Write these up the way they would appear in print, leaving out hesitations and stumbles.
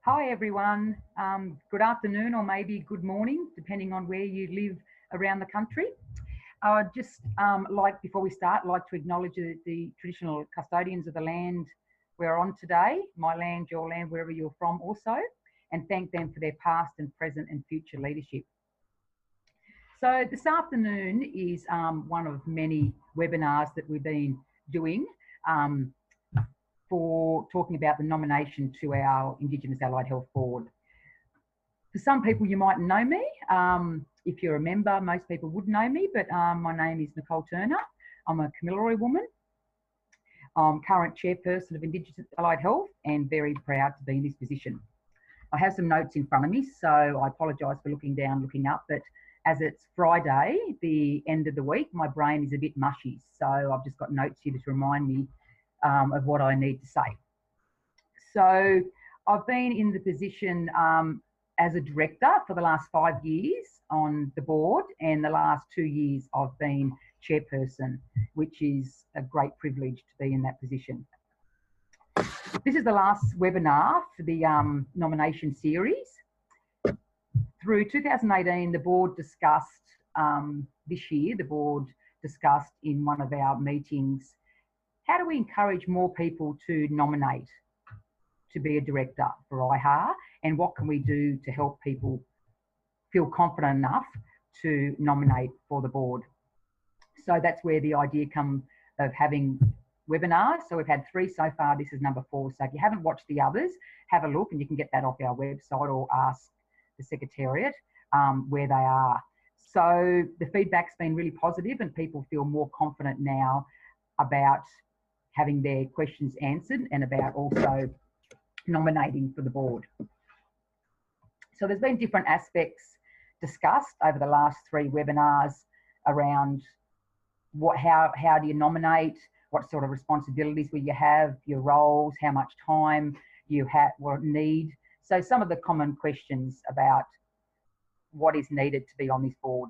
Hi everyone, good afternoon or maybe good morning, depending on where you live around the country. I'd just before we start, like to acknowledge the traditional custodians of the land we're on today, my land, your land, wherever you're from also, and thank them for their past and present and future leadership. So this afternoon is one of many webinars that we've been doing for talking about the nomination to our Indigenous Allied Health Board. For some people, you might know me. If you're a member, most people would know me, but my name is Nicole Turner. I'm a Kamilaroi woman. I'm current chairperson of Indigenous Allied Health and very proud to be in this position. I have some notes in front of me, so I apologise for looking down, looking up, but as it's Friday, the end of the week, my brain is a bit mushy, so I've just got notes here to remind me of what I need to say. So I've been in the position as a director for the last 5 years on the board, and the last 2 years I've been chairperson, which is a great privilege to be in that position. This is the last webinar for the nomination series. Through 2018, the board discussed, this year, the board discussed in one of our meetings, how do we encourage more people to nominate to be a director for IHA, and what can we do to help people feel confident enough to nominate for the board? So that's where the idea comes of having webinars. So we've had 3 so far, this is number 4. So if you haven't watched the others, have a look and you can get that off our website or ask the Secretariat where they are. So the feedback's been really positive and people feel more confident now about having their questions answered and about also nominating for the board. So there's been different aspects discussed over the last 3 webinars around how do you nominate, what sort of responsibilities will you have, your roles, how much time you need. So some of the common questions about what is needed to be on this board.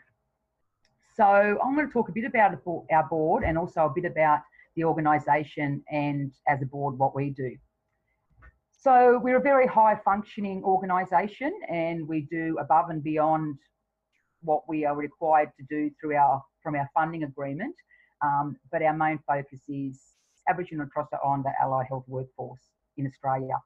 So I'm going to talk a bit about our board and also a bit about the organisation and as a board what we do. So we're a very high functioning organisation and we do above and beyond what we are required to do from our funding agreement, but our main focus is Aboriginal and Torres Strait Islander allied health workforce in Australia.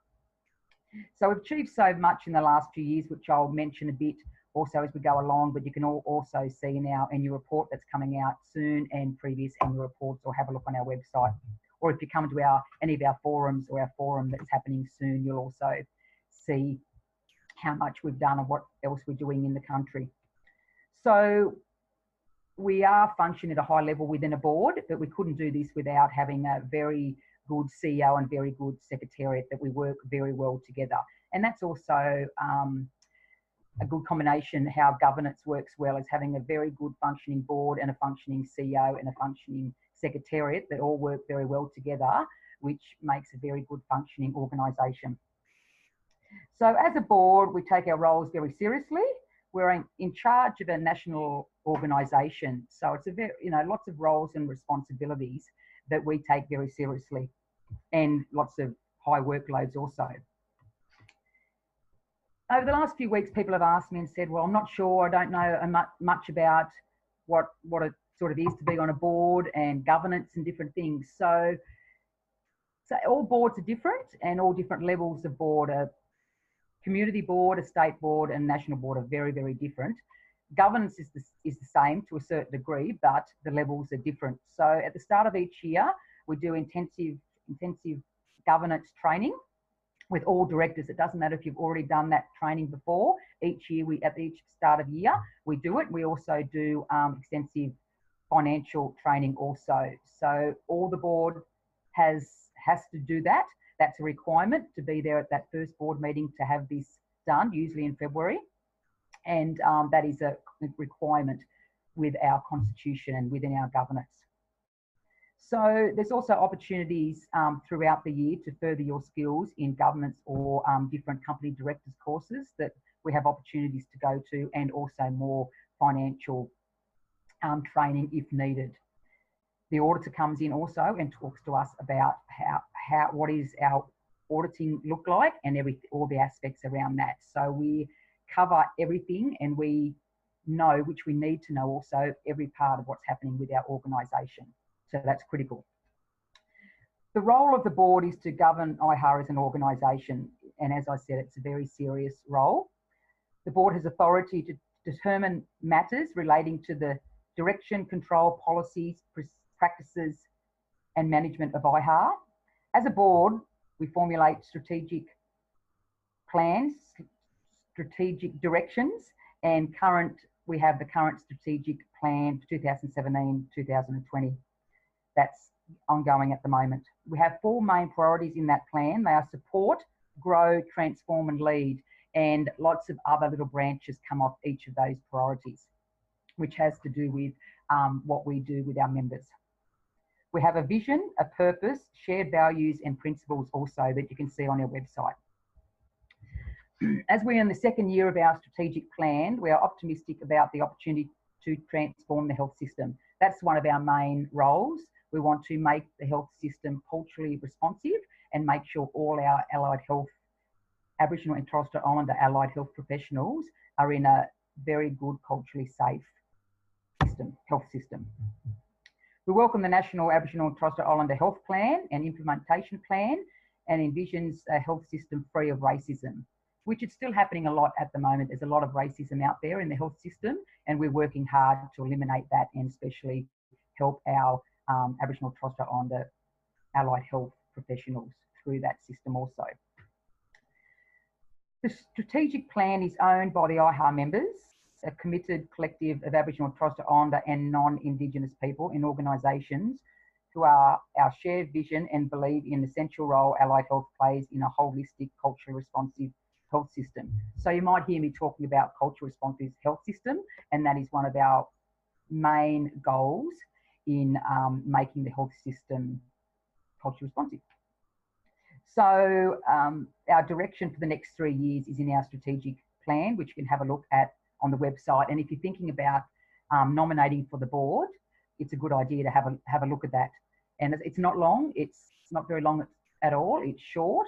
So we've achieved so much in the last few years, which I'll mention a bit also as we go along, but you can also see in our annual report that's coming out soon and previous annual reports, or have a look on our website. Or if you come to any of our forums or our forum that's happening soon, you'll also see how much we've done and what else we're doing in the country. So we are functioning at a high level within a board, but we couldn't do this without having a very good CEO and very good secretariat that we work very well together. And that's also a good combination how governance works well, is having a very good functioning board and a functioning CEO and a functioning secretariat that all work very well together, which makes a very good functioning organisation. So as a board, we take our roles very seriously. We're in charge of a national organisation. So it's a very, lots of roles and responsibilities that we take very seriously, and lots of high workloads also. Over the last few weeks, people have asked me and said, well, I'm not sure, I don't know much about what it sort of is to be on a board and governance and different things. So all boards are different, and all different levels of board. A community board, a state board and national board are very, very different. Governance is the same to a certain degree, but the levels are different. So at the start of each year, we do intensive governance training with all directors. It doesn't matter if you've already done that training before. Each year, at each start of year, we do it. We also do extensive financial training also. So all the board has to do that. That's a requirement to be there at that first board meeting to have this done, usually in February. And that is a requirement with our constitution and within our governance. So there's also opportunities throughout the year to further your skills in governance or different company directors courses that we have opportunities to go to, and also more financial training if needed. The auditor comes in also and talks to us about what is our auditing look like and all the aspects around that. So we cover everything, and we know, which we need to know also, every part of what's happening with our organisation. So that's critical. The role of the board is to govern IHA as an organisation, and as I said, it's a very serious role. The board has authority to determine matters relating to the direction, control, policies, practices and management of IHA. As a board, we formulate strategic plans, strategic directions, and we have the current strategic plan for 2017-2020. That's ongoing at the moment. We have 4 main priorities in that plan. They are support, grow, transform and lead, and lots of other little branches come off each of those priorities, which has to do with what we do with our members. We have a vision, a purpose, shared values and principles also that you can see on our website. As we're in the second year of our strategic plan, we are optimistic about the opportunity to transform the health system. That's one of our main roles. We want to make the health system culturally responsive and make sure all our allied health, Aboriginal and Torres Strait Islander allied health professionals are in a very good, culturally safe health system. We welcome the National Aboriginal and Torres Strait Islander Health Plan and Implementation Plan, and envisions a health system free of racism, which is still happening a lot at the moment. There's a lot of racism out there in the health system, and we're working hard to eliminate that and especially help our Aboriginal and Torres Strait Islander allied health professionals through that system also. The strategic plan is owned by the IHA members, a committed collective of Aboriginal and Torres Strait Islander and non-Indigenous people in organisations who are our shared vision and believe in the essential role allied health plays in a holistic, culturally responsive health system. So you might hear me talking about culturally responsive health system, and that is one of our main goals in making the health system culturally responsive. So our direction for the next 3 years is in our strategic plan, which you can have a look at on the website. And if you're thinking about nominating for the board, it's a good idea to have a look at that. And it's not long, it's not very long at all, it's short,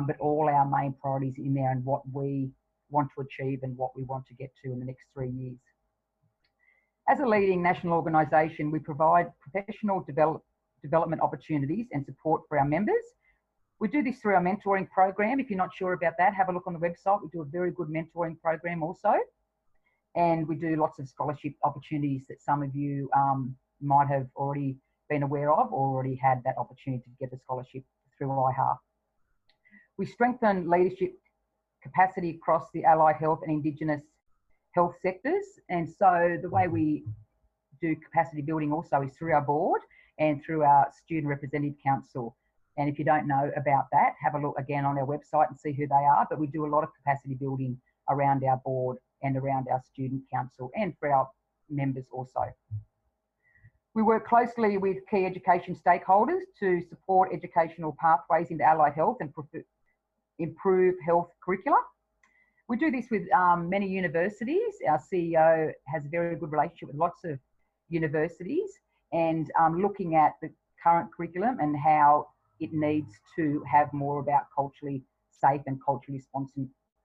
but all our main priorities in there and what we want to achieve and what we want to get to in the next 3 years. As a leading national organisation, we provide professional development opportunities and support for our members. We do this through our mentoring program. If you're not sure about that, have a look on the website. We do a very good mentoring program also. And we do lots of scholarship opportunities that some of you might have already been aware of or already had that opportunity to get a scholarship through IHA. We strengthen leadership capacity across the allied health and Indigenous health sectors. And so the way we do capacity building also is through our board and through our Student Representative Council. And if you don't know about that, have a look again on our website and see who they are. But we do a lot of capacity building around our board and around our student council and for our members also. We work closely with key education stakeholders to support educational pathways into allied health and improve health curricula. We do this with many universities. Our CEO has a very good relationship with lots of universities, and looking at the current curriculum and how it needs to have more about culturally safe and culturally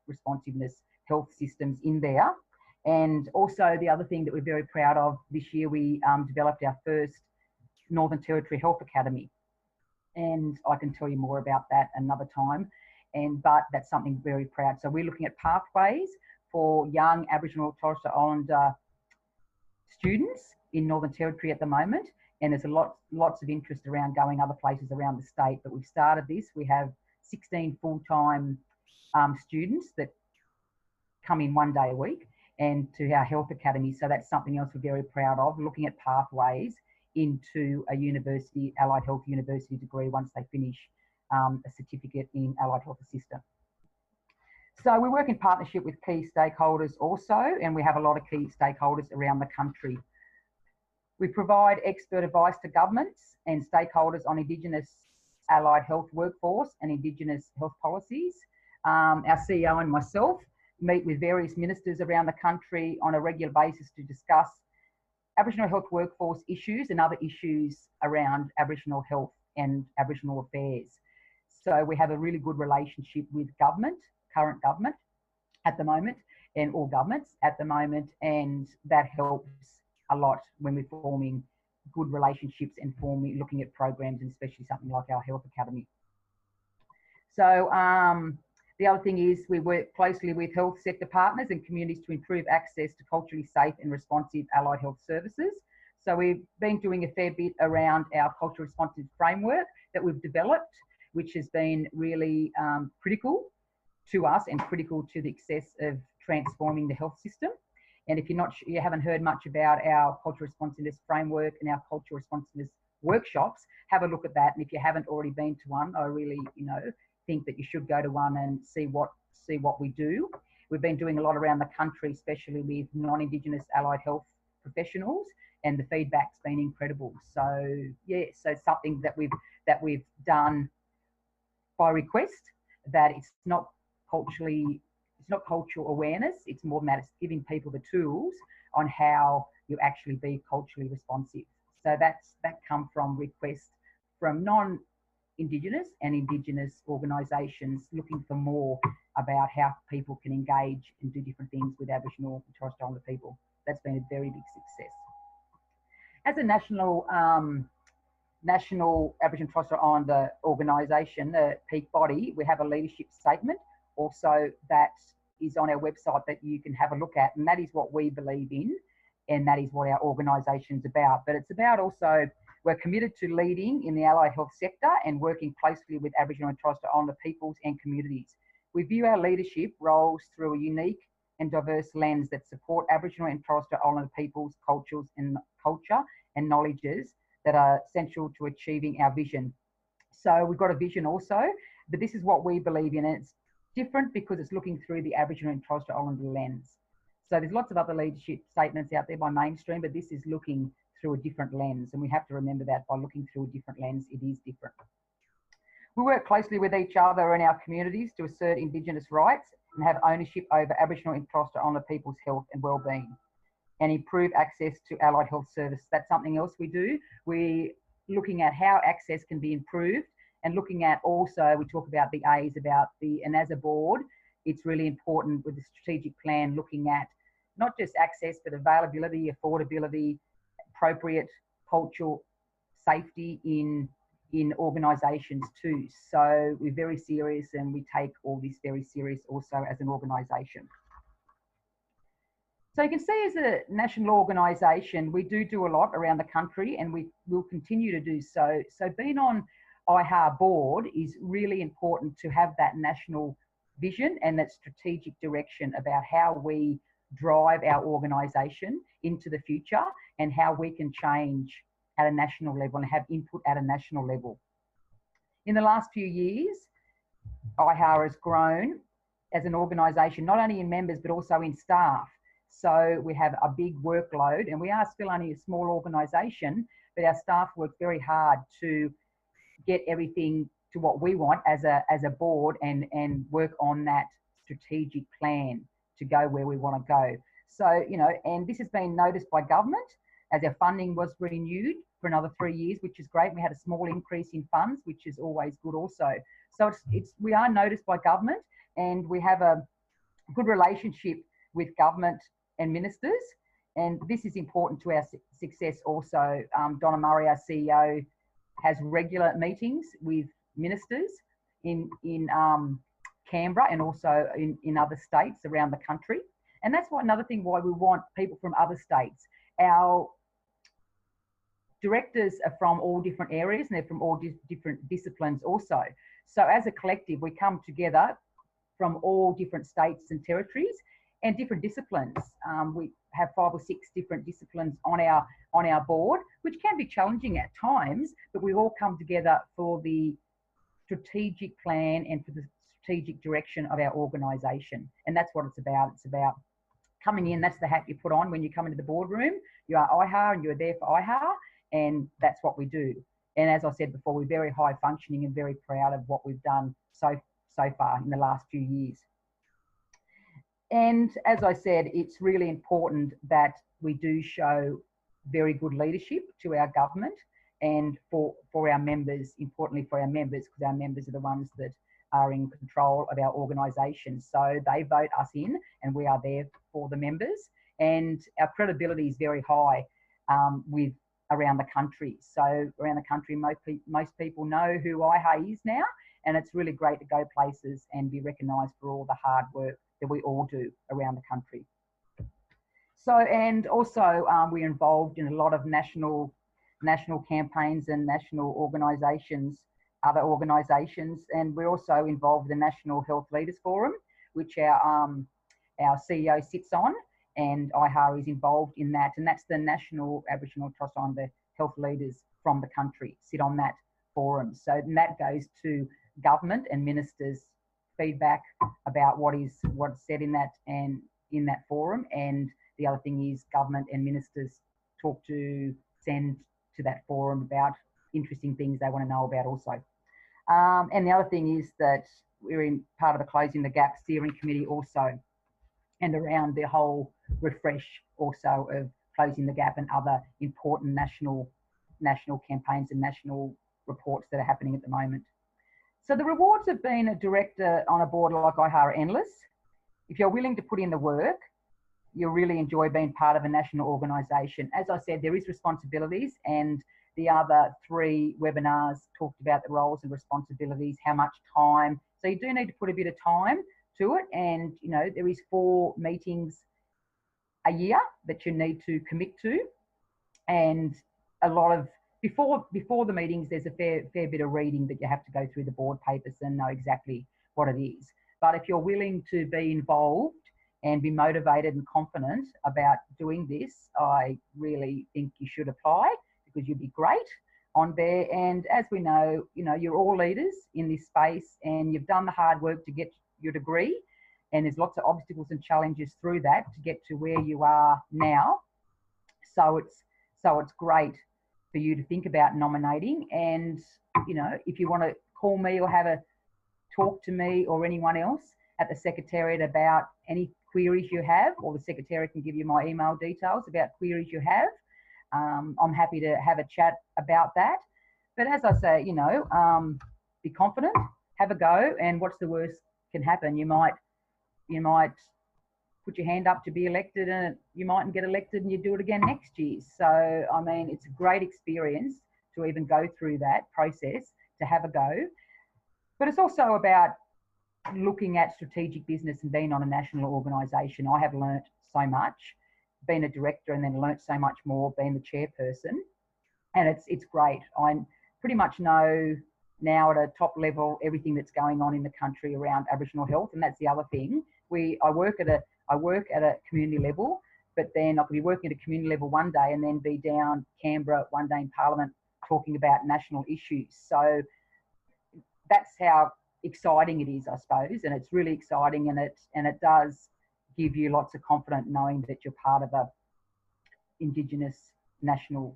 responsiveness health systems in there. And also the other thing that we're very proud of this year, we developed our first Northern Territory Health Academy. And I can tell you more about that another time. But that's something very proud. So we're looking at pathways for young Aboriginal Torres Strait Islander students in Northern Territory at the moment. And there's lots of interest around going other places around the state. But we've started this. We have 16 full-time students that come in 1 day a week and to our health academy. So that's something else we're very proud of, looking at pathways into a university, allied health university degree once they finish a certificate in allied health assistant. So we work in partnership with key stakeholders also, and we have a lot of key stakeholders around the country. We provide expert advice to governments and stakeholders on Indigenous allied health workforce and Indigenous health policies. Our CEO and myself meet with various ministers around the country on a regular basis to discuss Aboriginal health workforce issues and other issues around Aboriginal health and Aboriginal affairs. So we have a really good relationship with government, current government at the moment, and all governments at the moment, and that helps a lot when we're forming good relationships and looking at programs, and especially something like our Health Academy. So the other thing is we work closely with health sector partners and communities to improve access to culturally safe and responsive allied health services. So we've been doing a fair bit around our culturally responsive framework that we've developed, which has been really critical to us and critical to the success of transforming the health system. And if you haven't heard much about our cultural responsiveness framework and our cultural responsiveness workshops, have a look at that. And if you haven't already been to one, I really, think that you should go to one and see what we do. We've been doing a lot around the country, especially with non-Indigenous allied health professionals, and the feedback's been incredible. So yeah, so something that we've done by request, that it's not cultural awareness, it's more than that, it's giving people the tools on how you actually be culturally responsive. So that come from requests from non-Indigenous and Indigenous organisations looking for more about how people can engage and do different things with Aboriginal and Torres Strait Islander people. That's been a very big success. As a national Aboriginal and Torres Strait Islander organisation, the peak body, we have a leadership statement also that is on our website that you can have a look at, and that is what we believe in, and that is what our organisation is about. But it's about also, we're committed to leading in the allied health sector and working closely with Aboriginal and Torres Strait Islander peoples and communities. We view our leadership roles through a unique and diverse lens that support Aboriginal and Torres Strait Islander peoples, culture and knowledges that are essential to achieving our vision. So we've got a vision also, but this is what we believe in, and it's different because it's looking through the Aboriginal and Torres Strait Islander lens. So there's lots of other leadership statements out there by mainstream, but this is looking through a different lens, and we have to remember that by looking through a different lens, it is different. We work closely with each other and our communities to assert Indigenous rights and have ownership over Aboriginal and Torres Strait Islander people's health and wellbeing, and improve access to allied health services. That's something else we do. We're looking at how access can be improved, and looking at also, we talk about the A's, and as a board, it's really important with the strategic plan, looking at not just access, but availability, affordability, appropriate cultural safety in organisations too. So we're very serious, and we take all this very serious also as an organisation. So you can see, as a national organisation, we do a lot around the country, and we will continue to do so. So being on IHAR board is really important to have that national vision and that strategic direction about how we drive our organisation into the future and how we can change at a national level and have input at a national level. In the last few years, IHAR has grown as an organisation, not only in members but also in staff. So we have a big workload, and we are still only a small organisation, but our staff work very hard to get everything to what we want as a board, and work on that strategic plan to go where we want to go. So, and this has been noticed by government as our funding was renewed for another 3 years, which is great. We had a small increase in funds, which is always good also. So we are noticed by government, and we have a good relationship with government and ministers, and this is important to our success also. Donna Murray, our CEO, has regular meetings with ministers in Canberra and also in other states around the country. And that's another thing why we want people from other states. Our directors are from all different areas, and they're from all different disciplines also. So as a collective, we come together from all different states and territories and different disciplines. We have 5 or 6 different disciplines on our board, which can be challenging at times, but we all come together for the strategic plan and for the strategic direction of our organisation. And that's what it's about. It's about coming in, that's the hat you put on when you come into the boardroom. You are IHAR, and you're there for IHAR, and that's what we do. And as I said before, we're very high functioning and very proud of what we've done so far in the last few years. And as I said, it's really important that we do show very good leadership to our government and for our members, importantly for our members, because our members are the ones that are in control of our organisation. So they vote us in and we are there for the members. And our credibility is very high with around the country. So around the country, most people know who IHA is now, and it's really great to go places and be recognised for all the hard work that we all do around the country. So, and also we're involved in a lot of national campaigns and national organisations, other organisations, and we're also involved in the National Health Leaders Forum, which our CEO sits on, and IHA is involved in that, and that's the National Aboriginal and Torres Strait Islander Health Leaders from the country sit on that forum. So that goes to government and ministers' feedback about what's said in that and in that forum, and the other thing is government and ministers send to that forum about interesting things they want to know about also. And the other thing is that we're in part of the Closing the Gap steering committee also, and around the whole refresh also of Closing the Gap and other important national campaigns and national reports that are happening at the moment. So the rewards of being a director on a board like IHA are endless. If you're willing to put in the work, you'll really enjoy being part of a national organisation. As I said, there is responsibilities, and the other 3 webinars talked about the roles and responsibilities, how much time. So you do need to put a bit of time to it, and you know there is 4 meetings a year that you need to commit to, and a lot of before the meetings there's a fair bit of reading that you have to go through the board papers and know exactly what it is. But if you're willing to be involved and be motivated and confident about doing this, I really think you should apply, because you'd be great on there. And as we know, you know, you're all leaders in this space and you've done the hard work to get your degree, and there's lots of obstacles and challenges through that to get to where you are now. So it's great for you to think about nominating. And, you know, if you want to call me or have a talk to me or anyone else at the Secretariat about any queries you have, or the Secretariat can give you my email details about queries you have. I'm happy to have a chat about that. But as I say, you know, be confident, have a go, and what's the worst can happen? You might put your hand up to be elected, and you mightn't get elected, and you do it again next year. So, I mean, it's a great experience to even go through that process, to have a go. But it's also about looking at strategic business and being on a national organisation. I have learnt so much, being a director, and then learnt so much more being the chairperson. And it's great. I pretty much know now at a top level everything that's going on in the country around Aboriginal health, and that's the other thing. I work at a community level, but then I could be working at a community level one day and then be down Canberra one day in Parliament talking about national issues. So that's how exciting it is, I suppose, and it's really exciting, and it does give you lots of confidence knowing that you're part of a Indigenous national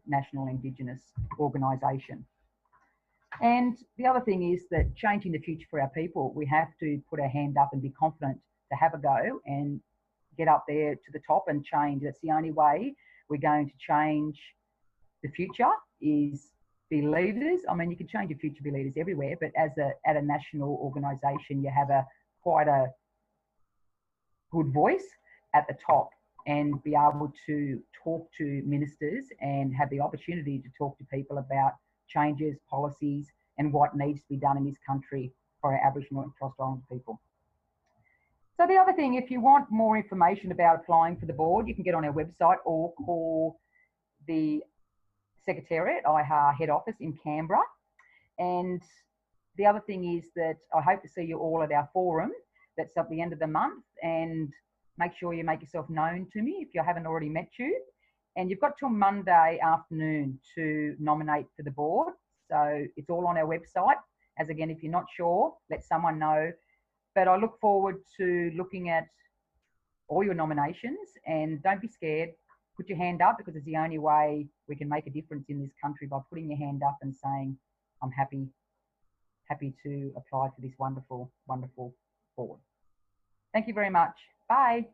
Indigenous organisation. And the other thing is that changing the future for our people, we have to put our hand up and be confident to have a go and get up there to the top and change. That's the only way we're going to change the future, is be leaders. I mean, you can change your future, be leaders everywhere, but at a national organisation, you have quite a good voice at the top, and be able to talk to ministers and have the opportunity to talk to people about changes, policies, and what needs to be done in this country for our Aboriginal and Torres Strait Islander people. So the other thing, if you want more information about applying for the board, you can get on our website or call the Secretariat, IHA head office in Canberra. And the other thing is that I hope to see you all at our forum that's at the end of the month, and make sure you make yourself known to me if I haven't already met you. And you've got till Monday afternoon to nominate for the board. So it's all on our website. As again, if you're not sure, let someone know. But I look forward to looking at all your nominations, and don't be scared. Put your hand up, because it's the only way we can make a difference in this country, by putting your hand up and saying, I'm happy to apply for this wonderful, wonderful board. Thank you very much. Bye.